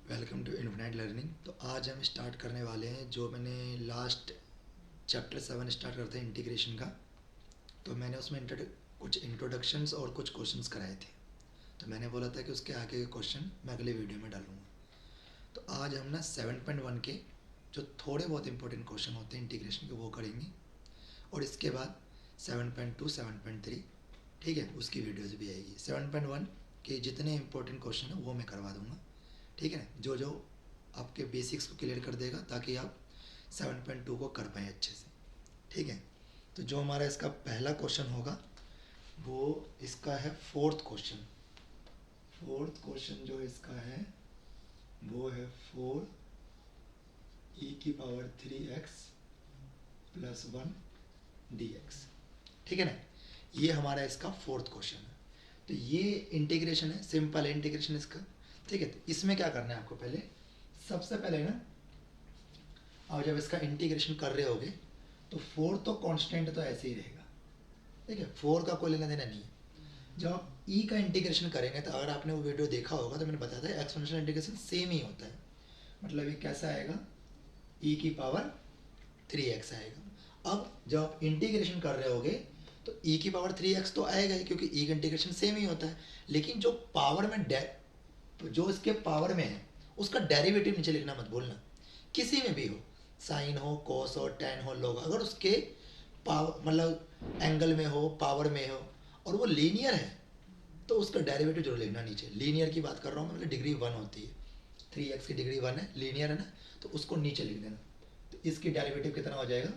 Welcome to infinite learning. तो आज हम स्टार्ट करने वाले हैं जो मैंने लास्ट चैप्टर 7 स्टार्ट करते हैं इंटीग्रेशन का। तो मैंने उसमें कुछ इंट्रोडक्शंस और कुछ क्वेश्चंस कराए थे। तो मैंने बोला था कि उसके आगे के क्वेश्चन मैं अगले वीडियो में डालूंगा। तो आज हम ना 7.1 के जो थोड़े बहुत इंपॉर्टेंट क्वेश्चन होते हैं इंटीग्रेशन के वो करेंगे, और इसके बाद 7.2 7.3 ठीक है उसकी वीडियोज़ भी आएगी। 7.1 के जितने इंपॉर्टेंट क्वेश्चन हैं वो मैं करवा दूँगा, ठीक है, जो जो आपके बेसिक्स को क्लियर कर देगा ताकि आप 7.2 को कर पाएँ अच्छे से, ठीक है। तो जो हमारा इसका पहला क्वेश्चन होगा वो इसका है फोर्थ क्वेश्चन। फोर्थ क्वेश्चन जो इसका है वो है 4e⁻³ + 1 dx, ठीक है ना। ये हमारा इसका फोर्थ क्वेश्चन है। तो ये इंटीग्रेशन है, सिंपल है इंटीग्रेशन इसका, ठीक है। तो इसमें क्या करना है आपको, पहले सबसे पहले ना आप जब इसका इंटीग्रेशन कर रहे होगे तो 4 तो कांस्टेंट तो ऐसे ही रहेगा, ठीक है, 4 का कोई लेना देना नहीं है। जब आप ई का इंटीग्रेशन करेंगे तो अगर आपने वो वीडियो देखा होगा तो मैंने बताया था एक्सपोनेंशियल इंटीग्रेशन सेम ही होता है। मतलब ये कैसा आएगा, e⁻³ आएगा। अब जब आप इंटीग्रेशन कर रहे होगे तो e⁻³ तो आएगा ही क्योंकि ई का इंटीग्रेशन सेम ही होता है, लेकिन जो पावर में जो इसके पावर में है उसका डेरिवेटिव नीचे लिखना मत भूलना। किसी में भी हो, साइन हो, कोस हो, टेन हो, लोग, अगर उसके पावर मतलब एंगल में हो, पावर में हो और वो लीनियर है तो उसका डेरिवेटिव जरूर लिखना नीचे। लीनियर की बात कर रहा हूँ, मतलब डिग्री 1 होती है, 3x की डिग्री 1 है, लीनियर है ना, तो उसको नीचे लिख देना। तो इसकी डेरिवेटिव कितना हो जाएगा,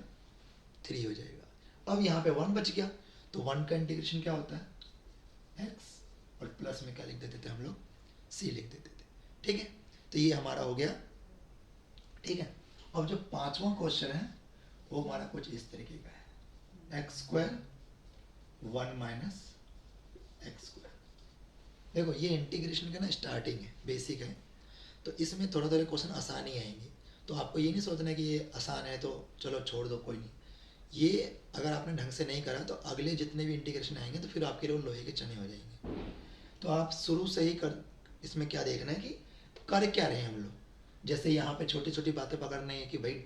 3 हो जाएगा। अब यहाँ पे 1 बच गया, तो 1 का इंटीग्रेशन क्या होता है, x, और प्लस में क्या लिख देते थे हम लोग, c लिख देते थे, ठीक है। तो ये हमारा हो गया, ठीक है। अब जो पांचवा क्वेश्चन है वो हमारा कुछ इस तरीके का है, x² 1 - x²। देखो ये इंटीग्रेशन का ना स्टार्टिंग है, बेसिक है, तो इसमें थोड़ा थोड़े क्वेश्चन आसान ही आएंगे। तो आपको ये नहीं सोचना कि ये आसान है तो चलो छोड़ दो, कोई नहीं। ये अगर आपने ढंग से नहीं करा तो अगले जितने भी इंटीग्रेशन आएंगे तो फिर आपके लिए लोहे के चने हो जाएंगे। तो आप शुरू से ही कर, इसमें क्या देखना है कि कर क्या रहे हैं हम लोग। जैसे यहाँ पे छोटी छोटी बातें पकड़नी है कि भाई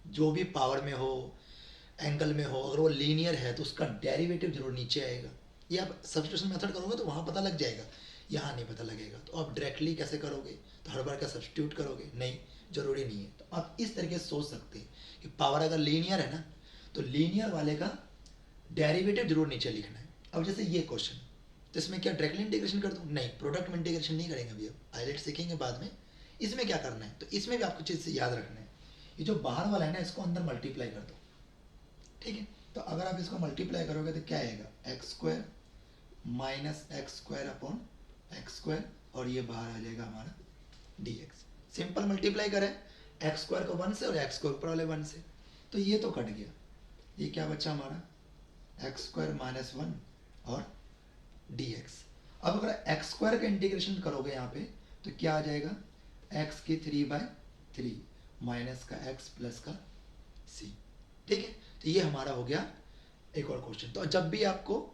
जो भी पावर में हो, एंगल में हो, अगर वो लीनियर है तो उसका डेरिवेटिव जरूर नीचे आएगा। ये आप सब्स्टिट्यूशन मेथड करोगे तो वहाँ पता लग जाएगा, यहाँ नहीं पता लगेगा। तो आप डायरेक्टली कैसे करोगे, तो हर बार का सब्स्टिट्यूट करोगे, नहीं, जरूरी नहीं है। तो आप इस तरीके से सोच सकते हैं कि पावर अगर लीनियर है ना तो लीनियर वाले का डेरिवेटिव जरूर नीचे लिखना है। अब जैसे ये क्वेश्चन, तो इसमें क्या डायरेक्टली इंटीग्रेशन कर दूँ, नहीं, प्रोडक्ट में इंटीग्रेशन नहीं करेंगे अभी, अब आइलेट सीखेंगे बाद में। इसमें क्या करना है, तो इसमें भी आपको चीज़ याद रखना है, ये जो बाहर वाला है ना इसको अंदर मल्टीप्लाई कर दो, ठीक है। तो अगर आप इसको मल्टीप्लाई करोगे तो क्या आएगा, x² - x² और ये बाहर आ जाएगा हमारा dx। सिंपल मल्टीप्लाई करें x² को 1 से और x को ऊपर वाले 1 से, तो ये तो कट गया। ये क्या बचा हमारा, x² - 1 और dx। अब अगर x² का इंटीग्रेशन करोगे यहाँ पे तो क्या आ जाएगा, x की 3/3 माइनस का x प्लस का c, ठीक है। तो ये हमारा हो गया एक और क्वेश्चन। तो जब भी आपको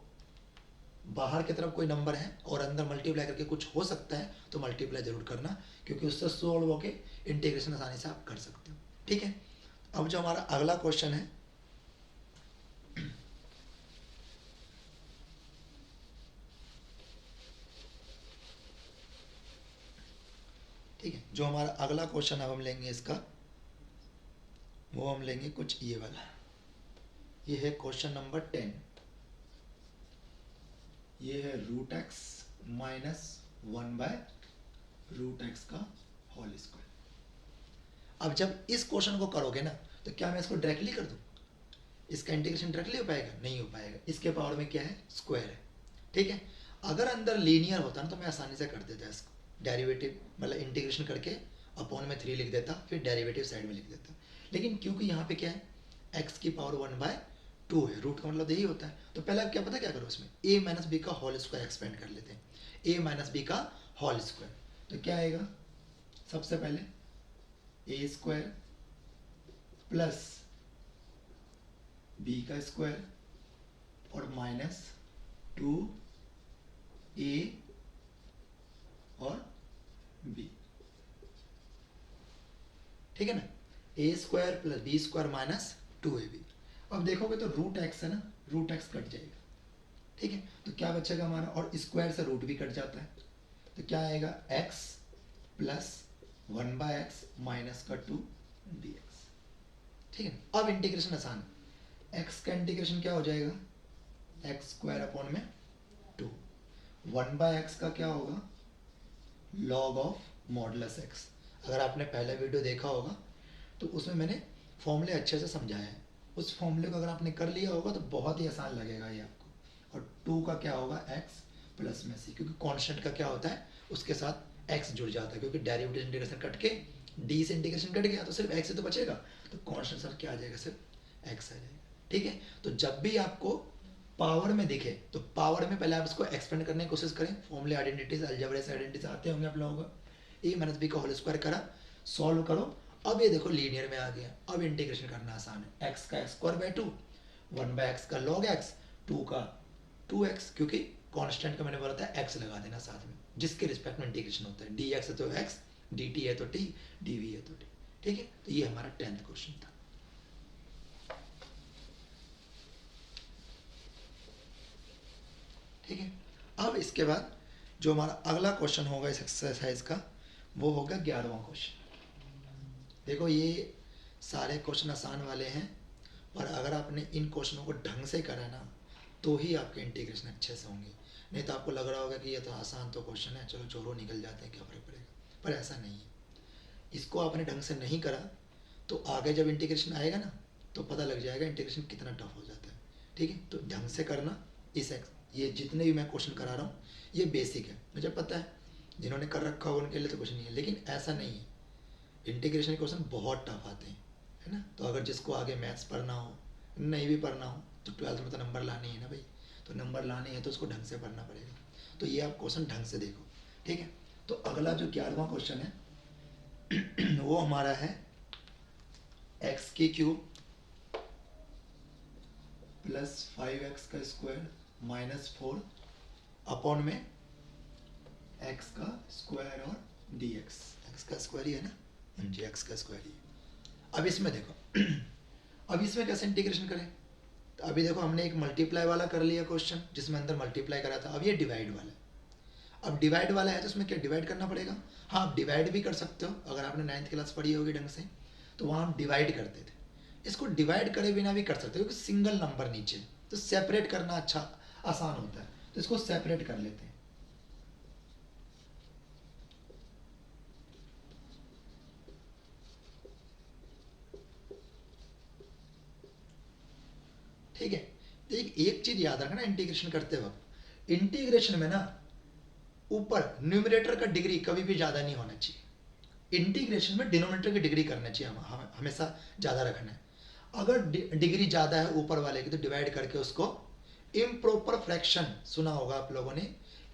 बाहर की तरफ कोई नंबर है और अंदर मल्टीप्लाई करके कुछ हो सकता है तो मल्टीप्लाई जरूर करना, क्योंकि उससे सोल्व होके इंटीग्रेशन आसानी से आप कर सकते हो, ठीक है। अब जो हमारा अगला क्वेश्चन है, ठीक है, जो हमारा अगला क्वेश्चन अब हम लेंगे इसका, वो हम लेंगे कुछ ये वाला। ये है क्वेश्चन नंबर 10। ये है √x - 1/√x का होल स्क्वायर। अब जब इस क्वेश्चन को करोगे ना तो क्या मैं इसको डायरेक्टली कर दूं, इसका इंटीग्रेशन डायरेक्टली हो पाएगा, नहीं हो पाएगा। इसके पावर में क्या है, स्क्वायर है, ठीक है। अगर अंदर लीनियर होता ना तो मैं आसानी से कर देता इसको, डेरिवेटिव मतलब इंटीग्रेशन करके अपॉन में 3 लिख देता, फिर डेरिवेटिव साइड में लिख देता। लेकिन क्योंकि यहाँ पे क्या है, x की पावर 1/2 है, रूट का मतलब यही होता है। तो पहले आप क्या पता क्या करो, इसमें a - b का होल स्क्वायर एक्सपेंड कर लेते हैं, a - b का होल स्क्वायर। तो क्या आएगा, सबसे पहले a² प्लस b का स्क्वायर और -2a और b, ठीक है ना, A square plus B square minus 2ab। अब देखोगे तो रूट एक्स है ना, रूट एक्स कट जाएगा, ठीक है, तो क्या बचेगा हमारा, और स्क्वायर से रूट भी कट जाता है, तो क्या आएगा एक्स प्लस 1/x माइनस का 2 dx, ठीक है। अब इंटीग्रेशन आसान है, एक्स का इंटीग्रेशन क्या हो जाएगा, एक्स स्क्वायर अपॉन में 2, 1/x का क्या होगा, लॉग ऑफ मॉडुलस एक्स। अगर आपने पहला वीडियो देखा होगा तो उसमें मैंने फॉर्मूले अच्छे से समझाया है, उस फॉर्मूले को अगर आपने कर लिया होगा तो बहुत ही आसान लगेगा ये आपको। और 2 का क्या होगा एक्स प्लस में सी, क्योंकि कांस्टेंट का क्या होता है उसके साथ एक्स जुड़ जाता है, क्योंकि डेरिवेटिव इंटीग्रेशन कट के डी से इंटीग्रेशन कट गया तो सिर्फ एक्स ही तो बचेगा, तो कांस्टेंट सर क्या आ जाएगा, सिर्फ एक्स आ जाएगा, ठीक है। तो जब भी आपको पावर में दिखे तो पावर में पहले आप इसको एक्सपेंड करने की कोशिश करें, फॉर्मूले आइडेंटिटीज अलजेब्रा आइडेंटिटीज आते होंगे आप लोगों को। ए माइनस बी का होल स्क्वायर करा, सॉल्व करो, अब ये देखो लीनियर में आ गया, अब इंटीग्रेशन करना आसान है, एक्स का एक्स स्क्वायर बाई 2, 1/x का log x, 2 का 2x, क्योंकि कांस्टेंट का मैंने बोला था एक्स लगा देना साथ में, जिसके रिस्पेक्ट में इंटीग्रेशन होता है, डी एक्स है तो एक्स, डी टी है तो टी, डी वी है तो टी, ठीक है। तो ये हमारा 10th क्वेश्चन था। ठीक है, अब इसके बाद जो हमारा अगला क्वेश्चन होगा इस एक्सरसाइज का वो होगा 11वां क्वेश्चन। देखो ये सारे क्वेश्चन आसान वाले हैं, पर अगर आपने इन क्वेश्चनों को ढंग से करा ना तो ही आपके इंटीग्रेशन अच्छे से होंगे, नहीं तो आपको लग रहा होगा कि ये तो आसान तो क्वेश्चन है, चलो छोड़ो निकल जाते हैं क्या फर्क पड़ेगा, पर ऐसा नहीं है। इसको आपने ढंग से नहीं करा तो आगे जब इंटीग्रेशन आएगा ना तो पता लग जाएगा इंटीग्रेशन कितना टफ हो जाता है, ठीक है। तो ढंग से करना, ये जितने भी मैं क्वेश्चन करा रहा हूँ ये बेसिक है, मुझे पता है जिन्होंने कर रखा होगा उनके लिए तो कुछ नहीं है, लेकिन ऐसा नहीं है, इंटीग्रेशन के क्वेश्चन बहुत टफ आते हैं, है ना। तो अगर जिसको आगे मैथ्स पढ़ना हो, नहीं भी पढ़ना हो, तो 12th में तो नंबर लाने ही है ना भाई, तो नंबर लाने हैं तो उसको ढंग से पढ़ना पड़ेगा। तो ये आप क्वेश्चन ढंग से देखो, ठीक है। तो अगला जो 11वां क्वेश्चन है वो हमारा है एक्स की क्यूब प्लस 5x का स्क्वायर माइनस 4 अपॉन में एक्स का स्क्वायर और डी एक्स का स्क्वायर ही है ना जी, एक्स का स्क्वायर ही है। अब इसमें देखो अब इसमें कैसे इंटीग्रेशन करें, तो अभी देखो हमने एक मल्टीप्लाई वाला कर लिया क्वेश्चन जिसमें अंदर मल्टीप्लाई करा था, अब ये डिवाइड वाला है। अब डिवाइड वाला है तो इसमें क्या डिवाइड करना पड़ेगा, हाँ आप डिवाइड भी कर सकते हो, अगर आपने 9th क्लास पढ़ी होगी ढंग से तो वहाँ हम डिवाइड करते थे, इसको डिवाइड करे बिना भी कर सकते हो क्योंकि सिंगल नंबर नीचे, तो सेपरेट करना अच्छा आसान होता है, तो इसको सेपरेट कर लेते हैं। ठीक है, तो एक चीज याद रखना इंटीग्रेशन करते वक्त, इंटीग्रेशन में ना ऊपर न्यूमरेटर का डिग्री कभी भी ज़्यादा नहीं होना चाहिए, इंटीग्रेशन में डिनोमिनेटर की डिग्री करना चाहिए, हम हमेशा ज़्यादा रखना है। अगर डिग्री ज़्यादा है ऊपर वाले की तो डिवाइड करके उसको इम्प्रॉपर फ्रैक्शन, सुना होगा आप लोगों ने,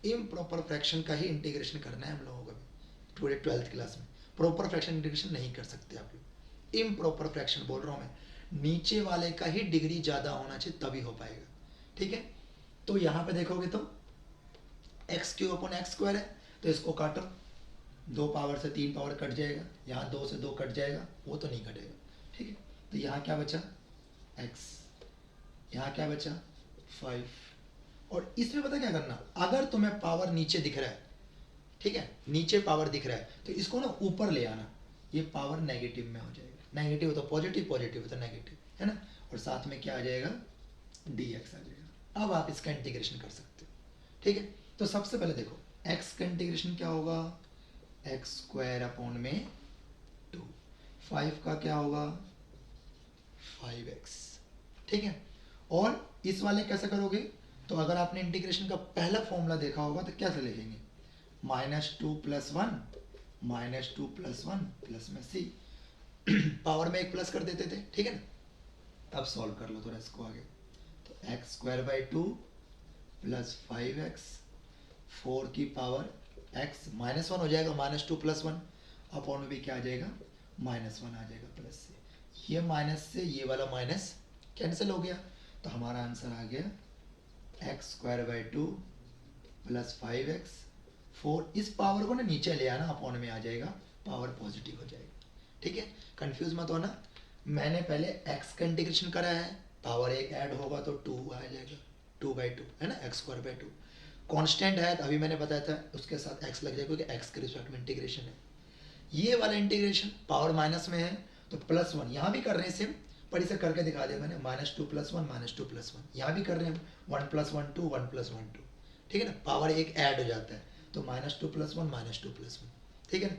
इम्प्रॉपर फ्रैक्शन का ही इंटीग्रेशन करना है हम लोगों को भी पूरे 12th क्लास में, प्रॉपर फ्रैक्शन इंटीग्रेशन नहीं कर सकते आप लोग, इम्प्रॉपर फ्रैक्शन बोल रहा हूँ मैं, नीचे वाले का ही डिग्री ज़्यादा होना चाहिए तभी हो पाएगा, ठीक है। तो यहाँ पे देखोगे तो x cube upon x square है, तो इसको काटो, 2 पावर से 3 पावर कट जाएगा, यहाँ 2 से 2 कट जाएगा, वो तो नहीं कटेगा, ठीक है। तो यहाँ क्या बचा x, यहाँ क्या बचा 5, और इसमें पता क्या करना, अगर तुम्हें पावर नीचे दिख रहा है, ठीक है, नीचे पावर दिख रहा है तो इसको ना ऊपर ले आना, ये पावर नेगेटिव में हो जाएगा, नेगेटिव हो तो पॉजिटिव, पॉजिटिव हो तो नेगेटिव, है ना, और साथ में क्या आ जाएगा dx आ जाएगा। अब आप इसका इंटीग्रेशन कर सकते हो, ठीक है। तो सबसे पहले देखो x का इंटीग्रेशन क्या होगा, एक्स स्क्वायर अपॉन में 2, 5 का क्या होगा 5x, ठीक है। और इस वाले कैसे करोगे, तो अगर आपने इंटीग्रेशन का पहला फॉर्मूला देखा होगा तो कैसे लिखेंगे, -2 + 1 -2 + 1 प्लस में c, पावर में एक प्लस कर देते थे, ठीक है ना। अब सॉल्व कर लो थोड़ा इसको आगे, तो x² / 2 + 5x, 4 की पावर x -1 हो जाएगा, -2 + 1 अपॉन में भी क्या आ जाएगा -1 आ जाएगा प्लस से, ये माइनस से ये वाला माइनस कैंसिल हो गया, तो हमारा आंसर आ गया x² / 2 + 5x, 4 इस पावर को ना नीचे ले आना, अपॉन में आ जाएगा, पावर पॉजिटिव हो जाएगा, ठीक है, कंफ्यूज मत होना। मैंने पहले x का इंटीग्रेशन करा है, पावर एक ऐड होगा तो 2 आ जाएगा, 2/2 है ना, x²/2। कांस्टेंट है तो अभी मैंने बताया था उसके साथ x लग जाएगा क्योंकि x के रिस्पेक्ट में इंटीग्रेशन है। ये वाला इंटीग्रेशन पावर माइनस में है तो +1 यहाँ भी कर रहे हैं सेम, पर इसे करके दिखा दिया मैंने, -2 + 1 -2 + 1 यहाँ भी कर रहे हैं, 1 + 1 2 1 + 1 2, ठीक है ना, पावर एक ऐड हो जाता है तो -2 + 1 -2 + 1, ठीक है ना।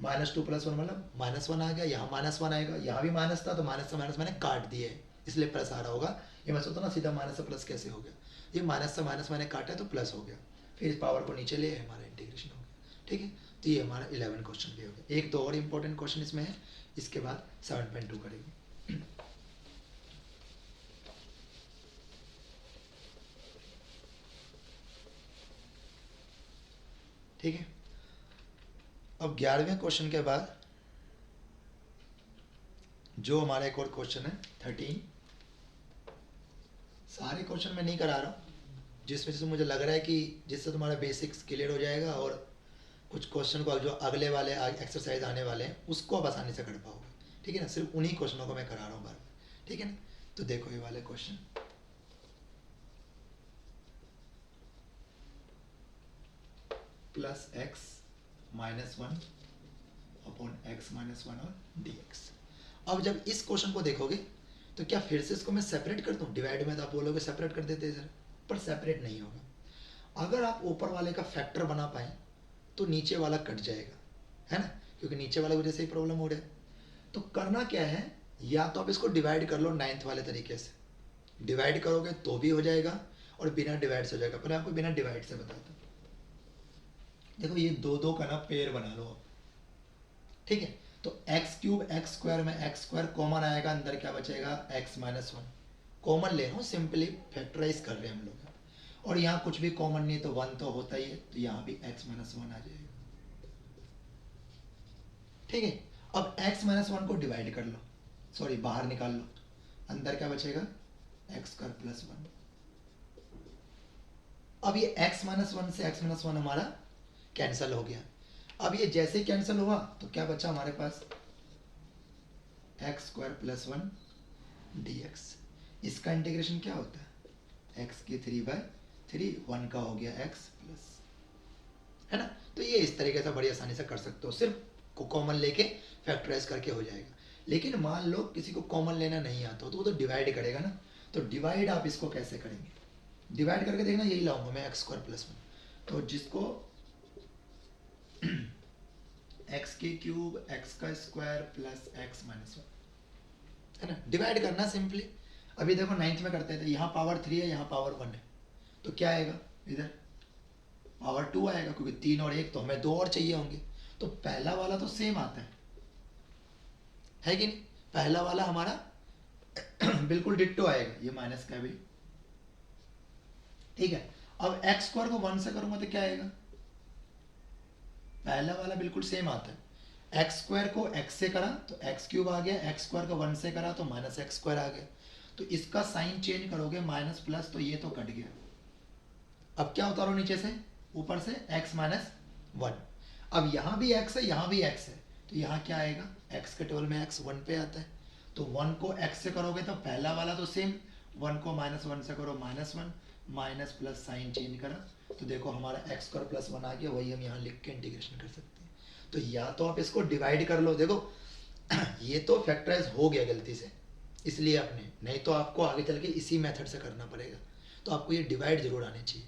-2 + 1 मतलब -1 आ गया, यहाँ -1 आएगा, यहाँ भी माइनस था तो माइनस से माइनस मैंने काट दिया है इसलिए प्लस आ रहा होगा। ये मैं सोचता ना सीधा माइनस से प्लस कैसे हो गया, ये माइनस से माइनस मैंने काटा है तो प्लस हो गया, फिर इस पावर को नीचे ले हमारा इंटीग्रेशन हो गया, ठीक है। तो ये हमारा 11 क्वेश्चन भी हो गया। एक दो और इम्पोर्टेंट क्वेश्चन इसमें है, इसके बाद 7.2 करेंगे। ठीक है, अब 11वें क्वेश्चन के बाद जो हमारा एक और क्वेश्चन है 13, सारे क्वेश्चन मैं नहीं करा रहा हूँ, जिसमें से मुझे लग रहा है कि जिससे तुम्हारा बेसिक्स क्लियर हो जाएगा और कुछ क्वेश्चन को जो अगले वाले एक्सरसाइज आने वाले हैं उसको आप आसानी से कर पाओगे, ठीक है ना। सिर्फ उन्हीं क्वेश्चनों को मैं करा रहा हूँ बार बार, ठीक है ना। तो देखो ये वाले क्वेश्चन, +x - 1 अपॉन x - 1 और dx। अब जब इस क्वेश्चन को देखोगे तो क्या फिर से इसको मैं सेपरेट कर दूं, डिवाइड में तो आप बोलोगे सेपरेट कर देते सर, पर सेपरेट नहीं होगा। अगर आप ऊपर वाले का फैक्टर बना पाए तो नीचे वाला कट जाएगा, है ना, क्योंकि नीचे वाले वजह से ही प्रॉब्लम हो रहा है। तो करना क्या है, या तो आप इसको डिवाइड कर लो 9th वाले तरीके से, डिवाइड करोगे तो भी हो जाएगा और बिना डिवाइड से हो जाएगा, पर आपको बिना डिवाइड से बताता हूँ। देखो ये दो दो का ना पेयर बना लो आप, ठीक है। तो x³ x² में x² कॉमन आएगा, अंदर क्या बचेगा x - 1 कॉमन ले रहा हूँ, सिंपली फैक्टराइज कर रहे हैं हम लोग, और यहाँ कुछ भी कॉमन नहीं तो 1 तो होता ही है, तो यहाँ भी x - 1 आ जाएगा, ठीक है। अब x - 1 को डिवाइड कर लो, सॉरी बाहर निकाल लो, अंदर क्या बचेगा x² + 1। अब ये x - 1 से x - 1 हमारा कैंसिल हो गया। अब ये जैसे कैंसिल हुआ तो क्या बचा हमारे पास, x² + 1 dx। इसका इंटीग्रेशन क्या होता है, x की 3/3, 1 का हो गया x प्लस, है ना। तो ये इस तरीके से बड़ी आसानी से कर सकते हो, सिर्फ को कॉमन लेके फैक्टराइज करके हो जाएगा। लेकिन मान लो किसी को कॉमन लेना नहीं आता हो तो वो तो डिवाइड करेगा ना, तो डिवाइड आप इसको कैसे करेंगे, डिवाइड करके देखना, यही लाऊंगा मैं x² + 1, तो जिसको x³ x² प्लस x - 1, है ना, डिवाइड करना सिंपली। अभी देखो 9th में करते थे, यहाँ पावर 3 है, यहाँ पावर 1 है, तो क्या आएगा इधर पावर 2 आएगा, क्योंकि 3 और 1 तो हमें 2 और चाहिए होंगे, तो पहला वाला तो सेम आता है कि नहीं, पहला वाला हमारा बिल्कुल डिट्टो आएगा, ये माइनस का भी, ठीक है। अब x² को 1 से करूंगा तो क्या आएगा, पहला वाला बिल्कुल सेम आता है, x² को x से करा तो x³ आ गया, x² को 1 से करा तो -x² आ गया, तो इसका साइन चेंज करोगे माइनस प्लस, तो ये तो कट गया। अब क्या उतारो नीचे से, ऊपर से x - 1, अब यहाँ भी x है यहाँ भी x है, तो यहाँ क्या आएगा, x के टेबल में x 1 पे आता है, तो 1 को x से करोगे तो पहला वाला तो सेम, 1 को -1 से करो -1, माइनस प्लस साइन चेंज करा, तो देखो हमारा x² + 1 आ गया, वही हम यहाँ लिख के इंटीग्रेशन कर सकते हैं। तो या तो आप इसको डिवाइड कर लो, देखो ये तो फैक्टराइज हो गया गलती से इसलिए आपने, नहीं तो आपको आगे चल के इसी मेथड से करना पड़ेगा, तो आपको ये डिवाइड जरूर आने चाहिए,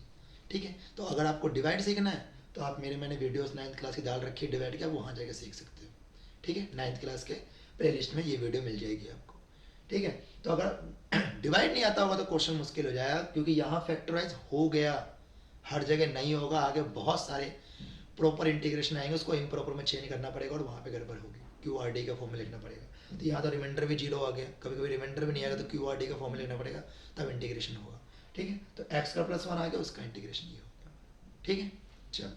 ठीक है। तो अगर आपको डिवाइड सीखना है तो आप मैंने वीडियोस 9th क्लास की डाल रखी है डिवाइड क्या, वहाँ जाकर सीख सकते हो, ठीक है। 9th क्लास के प्ले लिस्ट में ये वीडियो मिल जाएगी आपको, ठीक है। तो अगर डिवाइड नहीं आता होगा तो क्वेश्चन मुश्किल हो जाएगा, क्योंकि यहाँ फैक्टराइज हो गया, हर जगह नहीं होगा, आगे बहुत सारे प्रॉपर इंटीग्रेशन आएंगे, उसको इम्प्रॉपर में चेंज करना पड़ेगा और वहाँ पे गड़बड़ होगी, QRD का फॉर्म में लिखना पड़ेगा। तो यहाँ तो रिमाइंडर भी 0 आ गया, कभी कभी रिमाइंडर भी नहीं आएगा तो QRD का फॉर्म में लिखना पड़ेगा, तब इंटीग्रेशन होगा, ठीक है। तो x² + 1 आ गया, उसका इंटीग्रेशन ये होगा, ठीक है। चल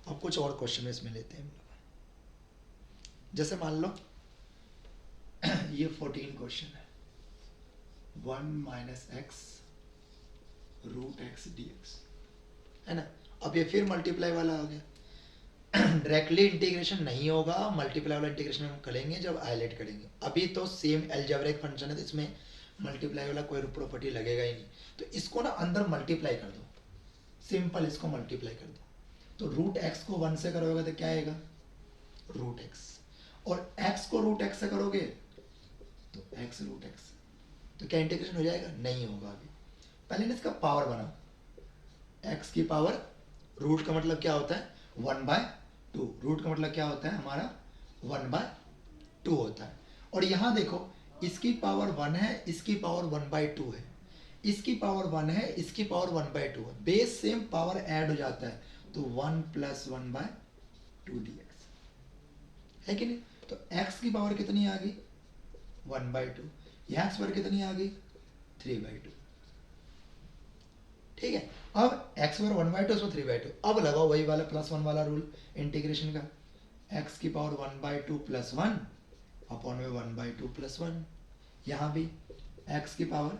अब कुछ और क्वेश्चन इसमें लेते हैं हम लोग, जैसे मान लो ये 14 क्वेश्चन है, 1 - x root x d x, है ना। अब ये फिर मल्टीप्लाई वाला हो गया। डायरेक्टली इंटीग्रेशन नहीं होगा, मल्टीप्लाई वाला इंटीग्रेशन हम करेंगे जब आइलेट करेंगे। अभी तो सेम एल्जेब्रिक फंक्शन है तो इसमें मल्टीप्लाई वाला कोई प्रॉपर्टी लगेगा ही नहीं। तो इसको ना अंदर मल्टीप्लाई कर दो, सिंपल इसको मल्टीप्लाई कर दो। तो रूट एक्स को 1 से करोगे तो क्या आएगा, रूट एक्स, और एक्स को रूट एक्स से करोगे तो एक्स रूट एक्स। तो क्या इंटीग्रेशन हो जाएगा, नहीं होगा। अभी पहले ना इसका पावर बनाओ, एक्स की पावर, रूट का मतलब क्या होता है 1/2, रूट का मतलब क्या होता है हमारा 1/2 होता है। और यहाँ देखो इसकी पावर 1 है, इसकी पावर 1/2 है, इसकी पावर 1 है, इसकी पावर 1/2 है, बेस सेम पावर ऐड हो जाता है तो 1 + 1/2 dx है कि नहीं। तो x की पावर कितनी आ गई 1/2, यहाँ x पावर कितनी आ गई 3/2, ठीक है। अब x पावर 1/2 उसमें 3/2, अब लगाओ वही वाला +1 वाला रूल इंटीग्रेशन का, x की पावर 1/2 + 1 अपॉन में 1/2 + 1, यहाँ भी x की पावर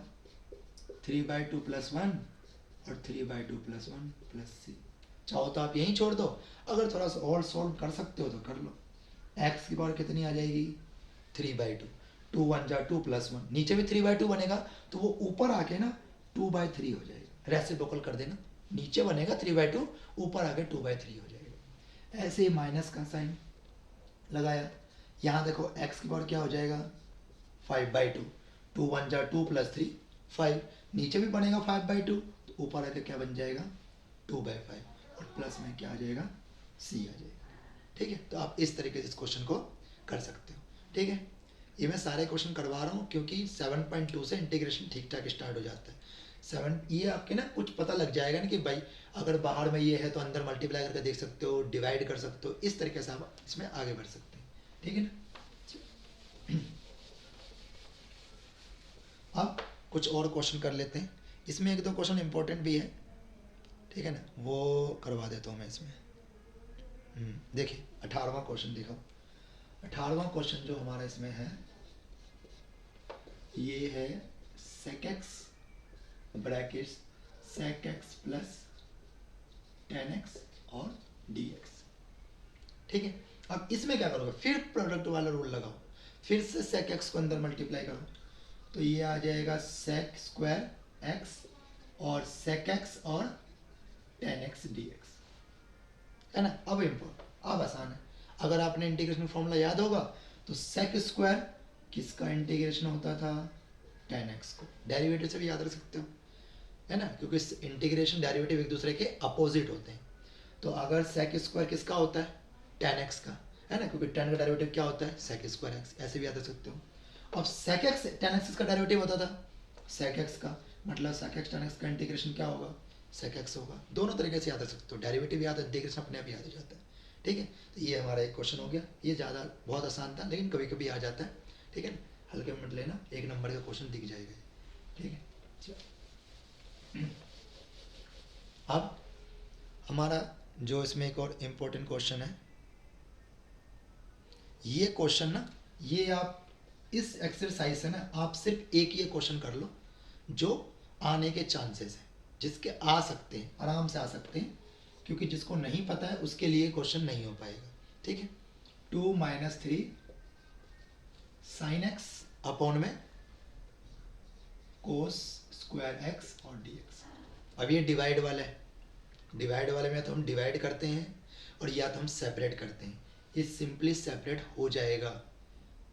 3/2 + 1 और 3/2 + 1 + c। चाहो तो आप यहीं छोड़ दो, अगर थोड़ा सा और सॉल्व कर सकते हो तो कर लो। x की पावर कितनी आ जाएगी 3/2, 2 1 जा 2 + 1, नीचे भी 3/2 बनेगा तो वो ऊपर आके ना 2/3 हो जाएगा, रेसिप्रोकल कर देना, नीचे बनेगा 3/2, ऊपर आके 2/3 हो जाएगा। ऐसे ही माइनस का साइन लगाया, यहाँ देखो x की पावर क्या हो जाएगा 5/2, 2 1 जा 2 + 3 5, नीचे भी बनेगा 5/2 तो ऊपर आके क्या बन जाएगा 2/5, और प्लस में क्या आ जाएगा c आ जाएगा, ठीक है। तो आप इस तरीके से इस क्वेश्चन को कर सकते हो, ठीक है। ये मैं सारे क्वेश्चन करवा रहा हूँ क्योंकि 7.2 से इंटीग्रेशन ठीक ठाक स्टार्ट हो जाता है। 7 ये आपके ना कुछ पता लग जाएगा ना कि भाई अगर बाहर में ये है तो अंदर मल्टीप्लाई करके देख सकते हो, डिवाइड कर सकते हो, इस तरीके से आप इसमें आगे बढ़ सकते हैं, ठीक है ना। अब कुछ और क्वेश्चन कर लेते हैं, इसमें 1-2 क्वेश्चन इंपॉर्टेंट भी है, ठीक है ना, वो करवा देता हूँ मैं इसमें। देखिए 18वां क्वेश्चन देखो, 18वां क्वेश्चन जो हमारा इसमें है ये है sec x brackets sec x + tan x और dx, ठीक है। अब इसमें क्या करोगे, फिर प्रोडक्ट वाला रूल लगाओ, फिर से sec x को अंदर मल्टीप्लाई करो तो ये आ जाएगा sec² x और sec x और tan x dx, है ना। अब अब आसान है, अगर आपने इंटीग्रेशन फॉर्मूला याद होगा तो sec² किसका इंटीग्रेशन होता था tan x को, डेरिवेटिव से भी याद रख सकते हो, है ना, क्योंकि इंटीग्रेशन डेरिवेटिव एक दूसरे के अपोजिट होते हैं। तो अगर sec² किसका होता है tan x का, है ना, क्योंकि tan का डेरिवेटिव क्या होता है sec² x, ऐसे भी याद रख सकते हो। अब sec x tan x का डेरिवेटिव होता था sec x का, मतलब sec x tan x का इंटीग्रेशन क्या होगा sec x होगा। दोनों तरीके से याद रख सकते हो, डेरिवेटिव याद है, इंटीग्रेशन अपने आप याद हो जाता है, ठीक है। तो ये हमारा एक क्वेश्चन हो गया, ये ज़्यादा बहुत आसान था लेकिन कभी कभी आ जाता है, ठीक है। हल्के में मत लेना, 1 नंबर का क्वेश्चन दिख जाएगा, ठीक है। अब हमारा जो इसमें एक और इम्पोर्टेंट क्वेश्चन है, ये क्वेश्चन ना, ये आप इस एक्सरसाइज से ना आप सिर्फ एक ये क्वेश्चन कर लो जो आने के चांसेस हैं, जिसके आ सकते हैं, आराम से आ सकते हैं, क्योंकि जिसको नहीं पता है उसके लिए क्वेश्चन नहीं हो पाएगा, ठीक है। 2 - 3 sin x अपॉन में cos² x और dx। अब ये डिवाइड वाला है, डिवाइड वाले में तो हम डिवाइड करते हैं और या तो हम सेपरेट करते हैं, ये सिंपली सेपरेट हो जाएगा,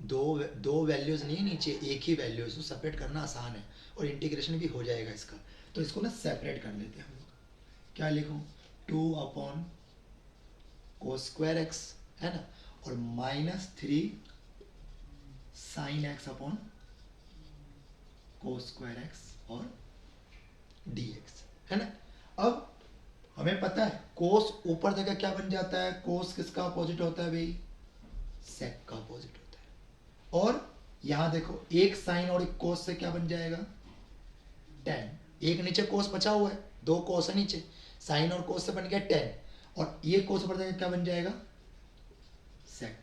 दो वैल्यूज़ नहीं है नीचे, एक ही वैल्यू है, सेपरेट करना आसान है और इंटीग्रेशन भी हो जाएगा इसका। तो इसको ना सेपरेट कर लेते हैं हम लोग, क्या लिखूँ 2 अपॉन cos² x, है ना, और -3 sin x upon cos² x और dx, है ना। अब हमें पता है कोस ऊपर जगह क्या बन जाता है, कोस किसका अपोजिट होता है भाई सेक का अपोजिट होता है। और यहाँ देखो एक साइन और एक कोस से क्या बन जाएगा टेन, एक नीचे कोस बचा हुआ है, 2 कोस है नीचे, साइन और कोस से बन गया टेन, और ये कोस ऊपर जगह क्या बन जाएगा सेक,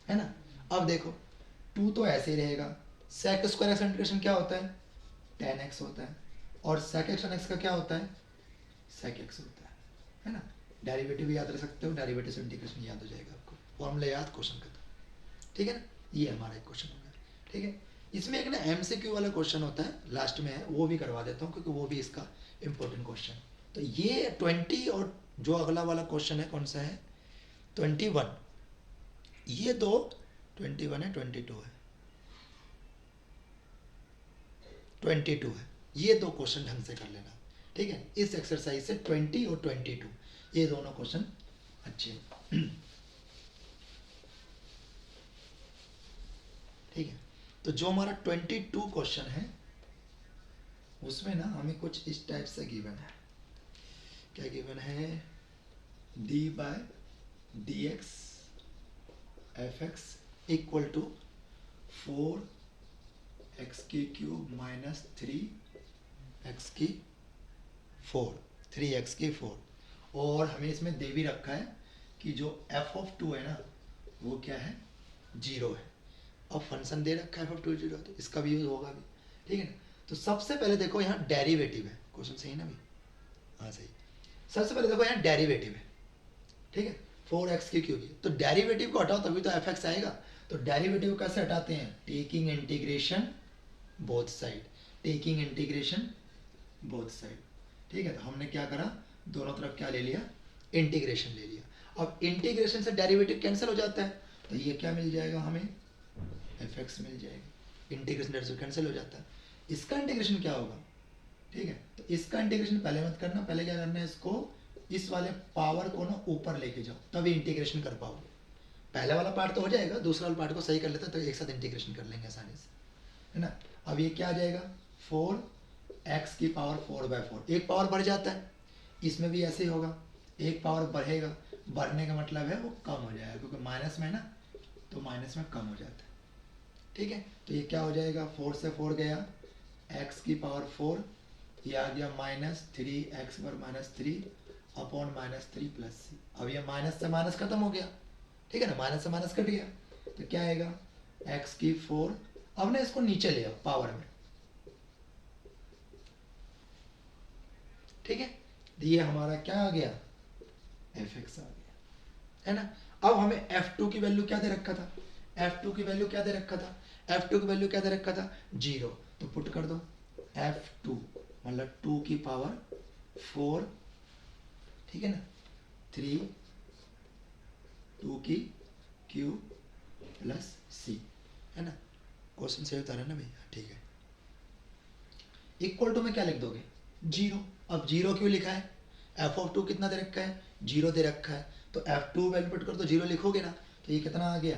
है ना। अब देखो 2 तो ऐसे ही रहेगा, सेक² एक्स इंटीग्रेशन क्या होता है tan x होता है, और sec x tan x का क्या होता है, sec x होता है ना। डेरिवेटिव याद रख सकते हो, डेरिवेटिव से इंटीग्रेशन याद हो जाएगा आपको, फॉर्मूला याद, क्वेश्चन खत्म, ठीक है ना। ये हमारा एक क्वेश्चन हो गया, ठीक है। इसमें एक ना MCQ वाला क्वेश्चन होता है लास्ट में है, वो भी करवा देता हूँ क्योंकि वो भी इसका इंपॉर्टेंट क्वेश्चन। तो ये 20 और जो अगला वाला क्वेश्चन है कौन सा है 21, ये दो 21 है 22 है 22 है, ये दो क्वेश्चन ढंग से कर लेना, ठीक है। इस एक्सरसाइज से 20 और 22 ये दोनों क्वेश्चन अच्छे हैं, ठीक है। तो जो हमारा 22 क्वेश्चन है उसमें ना हमें कुछ इस टाइप से गिवन है, क्या गिवन है, d by d x f x equal to 4x की क्यूब माइनस 3x की 3x की 4, और हमें इसमें दे भी रखा है कि जो f(2) है ना वो क्या है, 0 है। अब फंक्शन दे रखा है f(2) 0, तो इसका भी यूज होगा भी, ठीक है ना। तो सबसे पहले देखो यहाँ डेरिवेटिव है, क्वेश्चन सही ना भी, हाँ सही। सबसे पहले देखो यहाँ डेरिवेटिव है, ठीक है, 4x की क्यूब, तो डेरिवेटिव को हटाओ तभी तो fx आएगा। तो डेरिवेटिव कैसे हटाते हैं, taking integration both side, taking integration both side, ठीक है। तो हमने क्या करा, दोनों तरफ क्या ले लिया, इंटीग्रेशन ले लिया। अब इंटीग्रेशन से डेरिवेटिव कैंसिल हो जाता है, तो ये क्या मिल जाएगा हमें, fx मिल जाएगा, इंटीग्रेशन डेरिवेटिव कैंसिल हो जाता है। इसका इंटीग्रेशन क्या होगा, ठीक है। तो इसका इंटीग्रेशन पहले मत करना, पहले क्या करना है, इसको इस वाले पावर को ना ऊपर लेके जाओ तभी इंटीग्रेशन कर पाओगे। पहला वाला पार्ट तो हो जाएगा, दूसरा वाला पार्ट को सही कर लेते तो एक साथ इंटीग्रेशन कर लेंगे आसानी से, है ना। अब ये क्या आ जाएगा, 4x की पावर 4/4, एक पावर बढ़ जाता है, इसमें भी ऐसे ही होगा, एक पावर बढ़ेगा, बढ़ने का मतलब है वो कम हो जाएगा क्योंकि माइनस में है ना, तो माइनस में कम हो जाता है, ठीक है। तो ये क्या हो जाएगा, 4 से 4 गया, x की पावर 4, ये आ गया -3x/-3 अपॉन -3 प्लस सी। अब ये माइनस से माइनस खत्म हो गया, ठीक है ना, माइनस से माइनस कट गया, तो क्या आएगा, x की 4, अब ना इसको नीचे ले आओ पावर में, ठीक है। तो ये हमारा क्या आ गया, fx आ गया, है ना। अब हमें f2 की वैल्यू क्या दे रखा था, f2 की वैल्यू क्या दे रखा था, f2 की वैल्यू क्या दे रखा था, 0, तो पुट कर दो f2 मतलब 2 की पावर 4, ठीक है ना, 3 2 की क्यूब प्लस सी, है ना। क्वेश्चन सही उतारा ना भैया, ठीक है। इक्वल टू में क्या लिख दोगे, 0। अब 0 क्यों लिखा है, f(2) कितना दे रखा है, 0 दे रखा है, तो f2 वैल्यू पुट कर दो, 0 लिखोगे ना, तो ये कितना आ गया,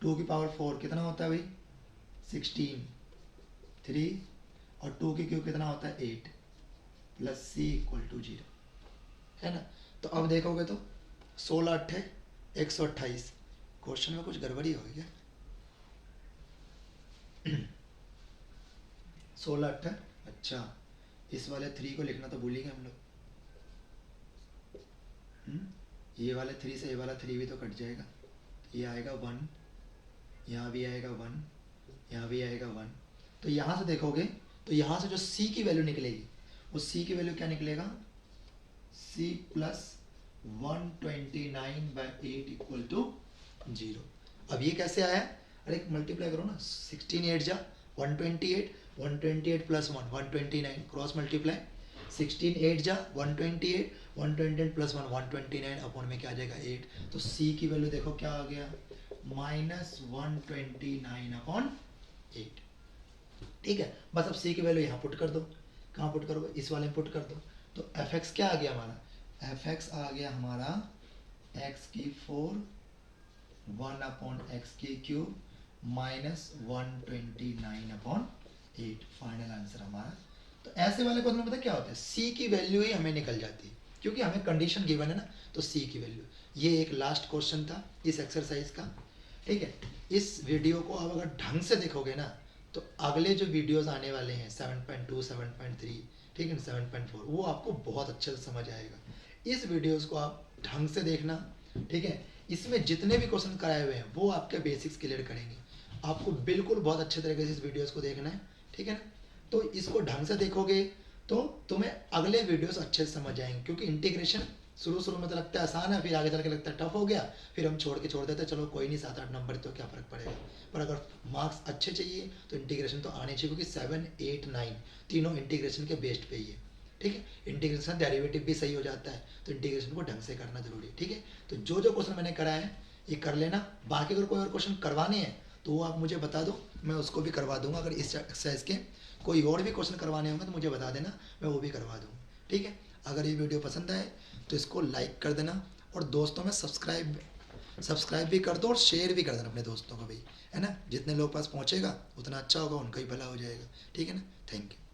2 की पावर 4 कितना होता है भाई, 16, 3 और 2 की क्यूब कितना होता है, 8 प्लस सी इक्वल टू 0, है ना। तो अब देखोगे तो 16 8 128, क्वेश्चन में कुछ गड़बड़ी होगी क्या, 16 8, अच्छा इस वाले 3 को लिखना तो भूल ही गए हम लोग, ये वाले 3 से ये वाला 3 भी तो कट जाएगा, ये आएगा 1, यहाँ भी आएगा 1, यहाँ भी आएगा 1, तो यहाँ से देखोगे तो यहाँ से जो c की वैल्यू निकलेगी वो c की वैल्यू क्या निकलेगा, c प्लस 129/8 इक्वल टू 0। अब ये कैसे आया, अरे मल्टीप्लाई करो ना, 16 8 जा 128, 128 प्लस 1 129, क्रॉस मल्टीप्लाई, 16 8 जा 128, 128 प्लस 1 129 अपॉन में क्या आ जाएगा 8, तो c की वैल्यू देखो क्या आ गया, -129/8, ठीक है। बस अब c की वैल्यू यहाँ पुट कर दो, कहाँ पुट करोगे, इस वाले में पुट कर दो, तो fx क्या आ गया हमारा, fx आ गया हमारा x की 4 1/x की क्यूब -129/8, फाइनल आंसर हमारा। तो ऐसे वाले क्वेश्चन में पता क्या होता है, c की वैल्यू ही हमें निकल जाती है क्योंकि हमें कंडीशन गिवन है ना, तो c की वैल्यू। ये एक लास्ट क्वेश्चन था इस एक्सरसाइज का, ठीक है। इस वीडियो को आप अगर ढंग से देखोगे ना तो अगले जो वीडियोस आने वाले हैं 7.2 7.3, ठीक है, 7.4, वो आपको बहुत अच्छे से समझ आएगा। इस वीडियोस को आप ढंग से देखना, ठीक है। इसमें जितने भी क्वेश्चन कराए हुए हैं वो आपके बेसिक्स क्लियर करेंगे, आपको बिल्कुल बहुत अच्छे तरीके से इस वीडियोस को देखना है, ठीक है ना। तो इसको ढंग से देखोगे तो तुम्हें अगले वीडियोस अच्छे से समझ आएंगे, क्योंकि इंटीग्रेशन शुरू शुरू में तो लगता है आसान है, फिर आगे चल के लगता है टफ हो गया, फिर हम छोड़ देते हैं, चलो कोई नहीं 7-8 नंबर तो क्या फ़र्क पड़ेगा। पर अगर मार्क्स अच्छे चाहिए तो इंटीग्रेशन तो आने चाहिए, क्योंकि 7, 8, 9 तीनों इंटीग्रेशन के बेस्ड पे ही है। ठीक है, इंटीग्रेशन डेरिवेटिव भी सही हो जाता है, तो इंटीग्रेशन को ढंग से करना जरूरी है। ठीक है, तो जो जो क्वेश्चन मैंने करा है ये कर लेना। बाकी अगर कोई और क्वेश्चन करवाने हैं तो वो आप मुझे बता दो, मैं उसको भी करवा दूंगा। अगर इस एक्सरसाइज के कोई और भी क्वेश्चन करवाने होंगे तो मुझे बता देना, मैं वो भी करवा दूँगा। ठीक है, अगर ये वीडियो पसंद आए तो इसको लाइक कर देना, और दोस्तों में सब्सक्राइब भी कर दो, और शेयर भी कर देना अपने दोस्तों को भी, है ना। जितने लोग पास पहुँचेगा उतना अच्छा होगा, उनका ही भला हो जाएगा। ठीक है ना, थैंक यू।